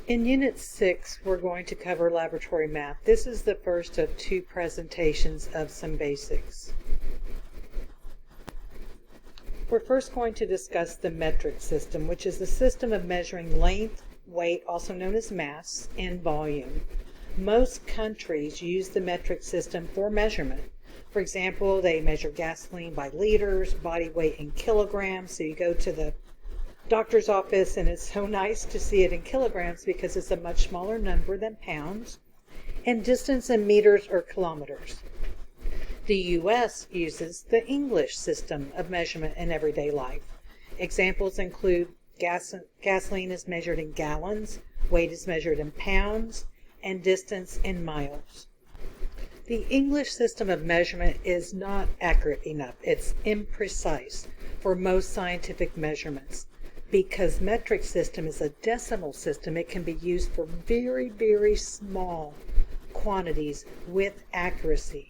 In Unit 6, we're going to cover laboratory math. This is the first of two presentations of some basics. We're first going to discuss the metric system, which is the system of measuring length, weight, also known as mass, and volume. Most countries use the metric system for measurement. For example, they measure gasoline by liters, body weight in kilograms. So you go to the doctor's office and it's so nice to see it in kilograms because it's a much smaller number than pounds, and distance in meters or kilometers. The U.S. uses the English system of measurement in everyday life. Examples include gasoline is measured in gallons, weight is measured in pounds, and distance in miles. The English system of measurement is not accurate enough. It's imprecise for most scientific measurements. Because metric system is a decimal system, it can be used for very, very small quantities with accuracy.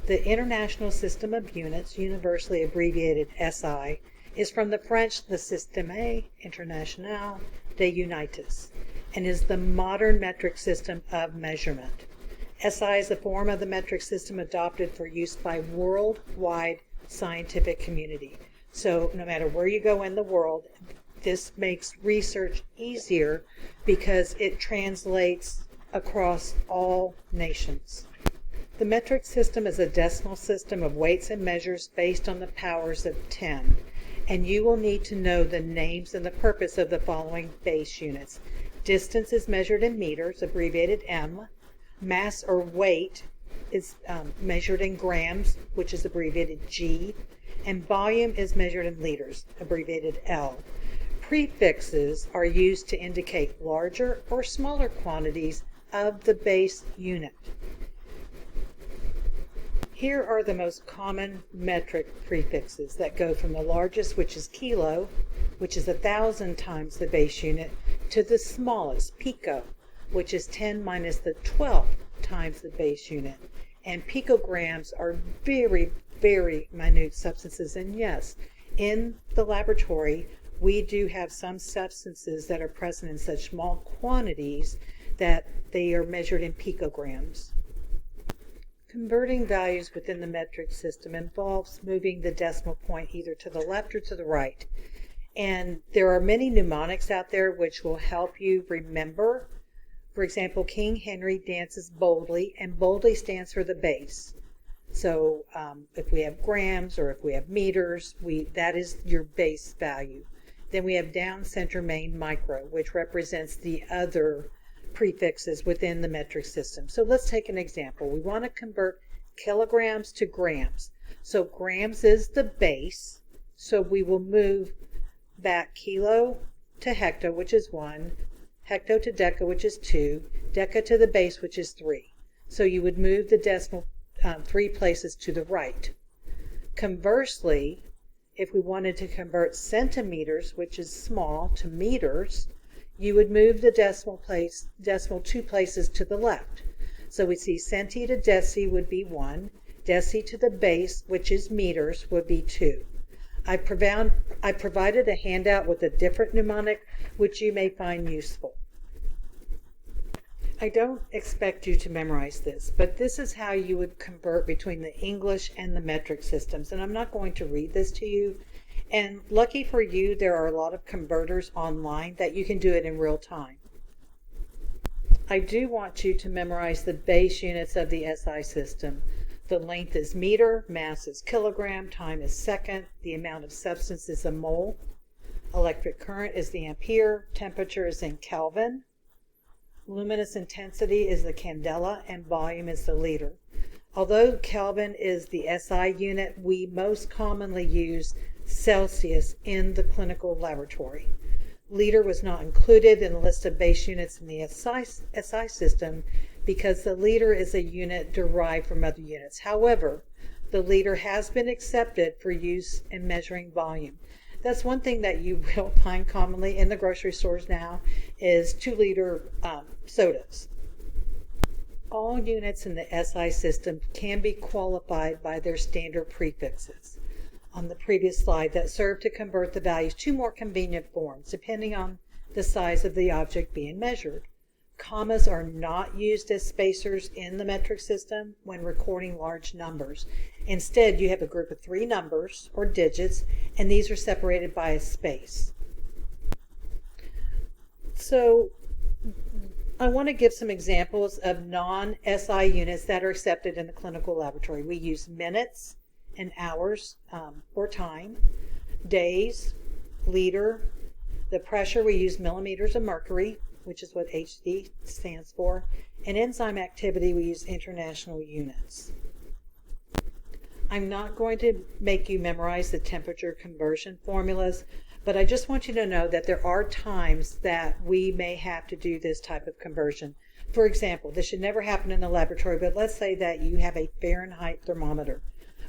The International System of Units, universally abbreviated SI, is from the French the Système International des Unités, and is the modern metric system of measurement. SI is a form of the metric system adopted for use by worldwide scientific community. So no matter where you go in the world, this makes research easier because it translates across all nations. The metric system is a decimal system of weights and measures based on the powers of 10, and you will need to know the names and the purpose of the following base units. Distance is measured in meters, abbreviated M. Mass or weight is measured in grams, which is abbreviated G. And volume is measured in liters, abbreviated L. Prefixes are used to indicate larger or smaller quantities of the base unit. Here are the most common metric prefixes that go from the largest, which is kilo, which is 1,000 times the base unit, to the smallest, pico, which is 10 minus the 12th times the base unit. And picograms are very, very minute substances. And yes, in the laboratory, we do have some substances that are present in such small quantities that they are measured in picograms. Converting values within the metric system involves moving the decimal point either to the left or to the right. And there are many mnemonics out there which will help you remember. For example, King Henry dances boldly, and boldly stands for the base. So if we have grams or if we have meters, that is your base value. Then we have down, center, main, micro, which represents the other prefixes within the metric system. So let's take an example. We want to convert kilograms to grams. So grams is the base. So we will move back kilo to hecto, which is 1, hecto to deca, which is 2, deca to the base, which is 3. So you would move the decimal 3 places to the right. Conversely, if we wanted to convert centimeters, which is small, to meters, you would move the decimal 2 places to the left. So we see centi to deci would be 1, deci to the base, which is meters, would be 2. I provided a handout with a different mnemonic, which you may find useful. I don't expect you to memorize this, but this is how you would convert between the English and the metric systems. And I'm not going to read this to you. And lucky for you, there are a lot of converters online that you can do it in real time. I do want you to memorize the base units of the SI system. The length is meter, mass is kilogram, time is second, the amount of substance is a mole, electric current is the ampere, temperature is in Kelvin, luminous intensity is the candela, and volume is the liter. Although Kelvin is the SI unit, we most commonly use Celsius in the clinical laboratory. Liter was not included in the list of base units in the SI system because the liter is a unit derived from other units. However, the liter has been accepted for use in measuring volume. That's one thing that you will find commonly in the grocery stores now is 2-liter sodas. All units in the SI system can be qualified by their standard prefixes on the previous slide that serve to convert the values to more convenient forms depending on the size of the object being measured. Commas are not used as spacers in the metric system when recording large numbers. Instead, you have a group of 3 numbers or digits, and these are separated by a space. So I want to give some examples of non-SI units that are accepted in the clinical laboratory. We use minutes and hours or time, days, liter. The pressure, we use millimeters of mercury, which is what HD stands for. And enzyme activity, we use international units. I'm not going to make you memorize the temperature conversion formulas, but I just want you to know that there are times that we may have to do this type of conversion. For example, this should never happen in the laboratory, but let's say that you have a Fahrenheit thermometer.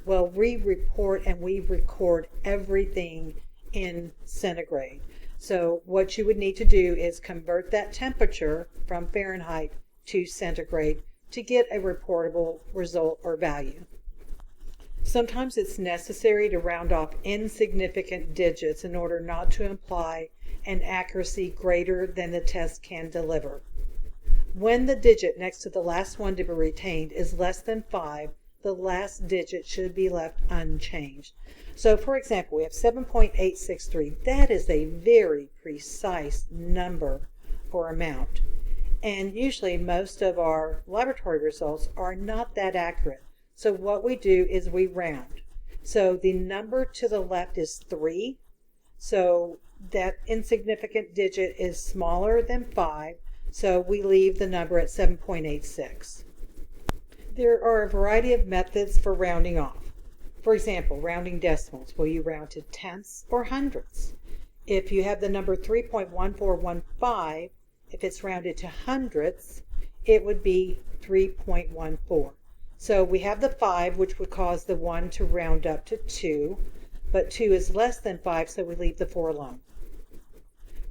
Well, we report and we record everything in centigrade. So what you would need to do is convert that temperature from Fahrenheit to centigrade to get a reportable result or value. Sometimes it's necessary to round off insignificant digits in order not to imply an accuracy greater than the test can deliver. When the digit next to the last one to be retained is less than 5, the last digit should be left unchanged. So for example, we have 7.863. That is a very precise number or amount. And usually most of our laboratory results are not that accurate. So what we do is we round. So the number to the left is 3. So that insignificant digit is smaller than 5. So we leave the number at 7.86. There are a variety of methods for rounding off. For example, rounding decimals. Will you round to tenths or hundredths? If you have the number 3.1415, if it's rounded to hundredths, it would be 3.14. So we have the 5, which would cause the 1 to round up to 2, but 2 is less than 5, so we leave the 4 alone.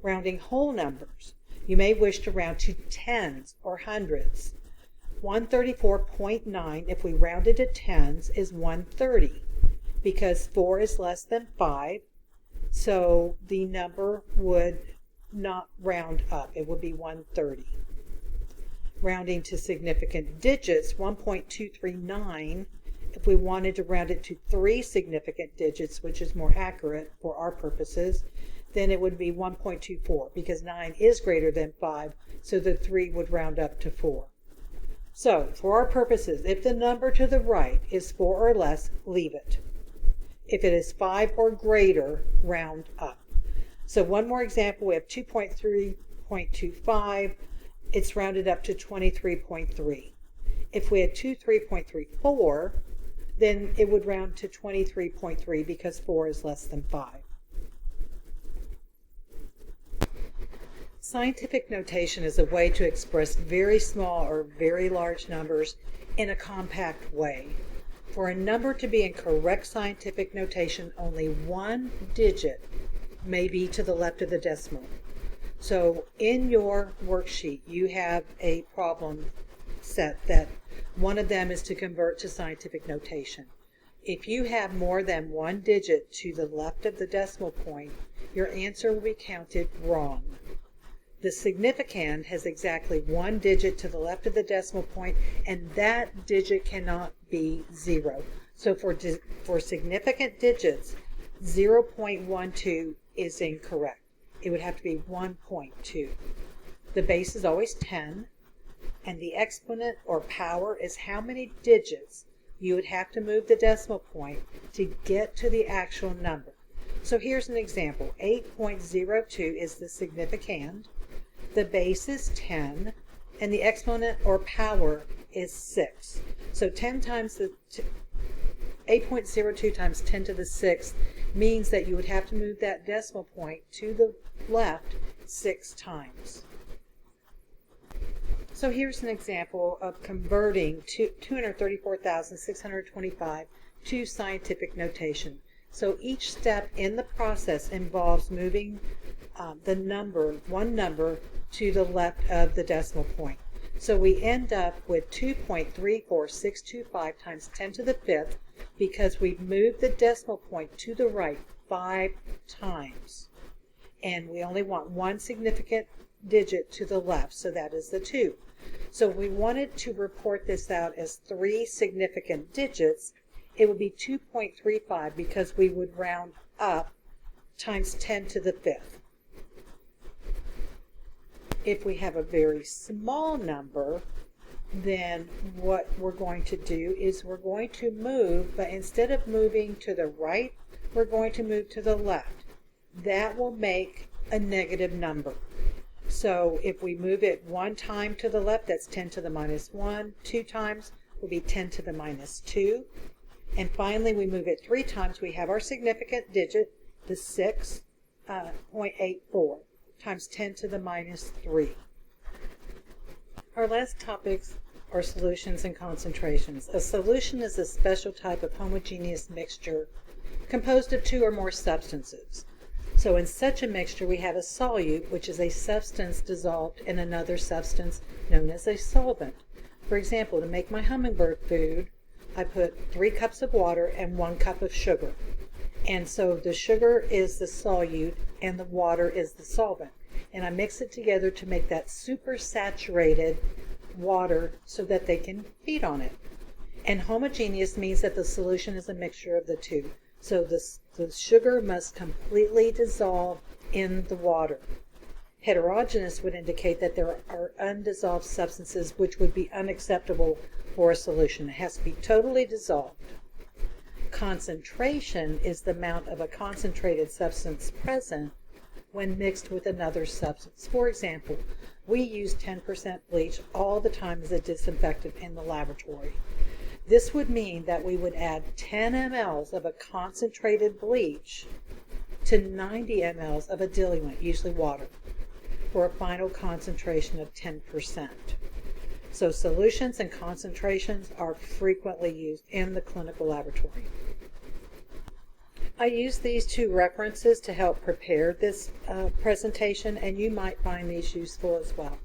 Rounding whole numbers. You may wish to round to tens or hundredths. 134.9, if we rounded to tens, is 130 because 4 is less than 5, so the number would not round up. It would be 130. Rounding to significant digits, 1.239, if we wanted to round it to 3 significant digits, which is more accurate for our purposes, then it would be 1.24 because 9 is greater than 5, so the 3 would round up to 4. So, for our purposes, if the number to the right is 4 or less, leave it. If it is 5 or greater, round up. So one more example, we have 2.3.25. It's rounded up to 23.3. If we had 23.34, then it would round to 23.3 because 4 is less than 5. Scientific notation is a way to express very small or very large numbers in a compact way. For a number to be in correct scientific notation, only one digit may be to the left of the decimal. So in your worksheet, you have a problem set that one of them is to convert to scientific notation. If you have more than one digit to the left of the decimal point, your answer will be counted wrong. The significand has exactly one digit to the left of the decimal point, and that digit cannot be 0. So for significant digits, 0.12 is incorrect. It would have to be 1.2. The base is always 10, and the exponent or power is how many digits you would have to move the decimal point to get to the actual number. So here's an example. 8.02 is the significand. The base is 10, and the exponent or power is 6. So 10 times 8.02 times 10 to the 6th means that you would have to move that decimal point to the left 6 times. So here's an example of converting 234,625 to scientific notation. So each step in the process involves moving one number to the left of the decimal point. So we end up with 2.34625 times 10 to the 5th because we've moved the decimal point to the right 5 times. and we only want one significant digit to the left, so that is the 2. So if we wanted to report this out as 3 significant digits, it would be 2.35 because we would round up times 10 to the 5th. If we have a very small number, then what we're going to do is we're going to move, but instead of moving to the right, we're going to move to the left. That will make a negative number. So if we move it 1 time to the left, that's 10 to the minus 1. 2 times will be 10 to the minus 2. And finally, we move it 3 times. We have our significant digit, the 6.84 times 10 to the minus 3. Our last topics are solutions and concentrations. A solution is a special type of homogeneous mixture composed of 2 or more substances. So in such a mixture, we have a solute, which is a substance dissolved in another substance known as a solvent. For example, to make my hummingbird food, I put 3 cups of water and 1 cup of sugar. And so the sugar is the solute and the water is the solvent. And I mix it together to make that super saturated water so that they can feed on it. And homogeneous means that the solution is a mixture of the 2. So the sugar must completely dissolve in the water. Heterogeneous would indicate that there are undissolved substances which would be unacceptable for a solution. It has to be totally dissolved. Concentration is the amount of a concentrated substance present when mixed with another substance. For example, we use 10% bleach all the time as a disinfectant in the laboratory. This would mean that we would add 10 mLs of a concentrated bleach to 90 mLs of a diluent, usually water, for a final concentration of 10%. So solutions and concentrations are frequently used in the clinical laboratory. I use these 2 references to help prepare this presentation, and you might find these useful as well.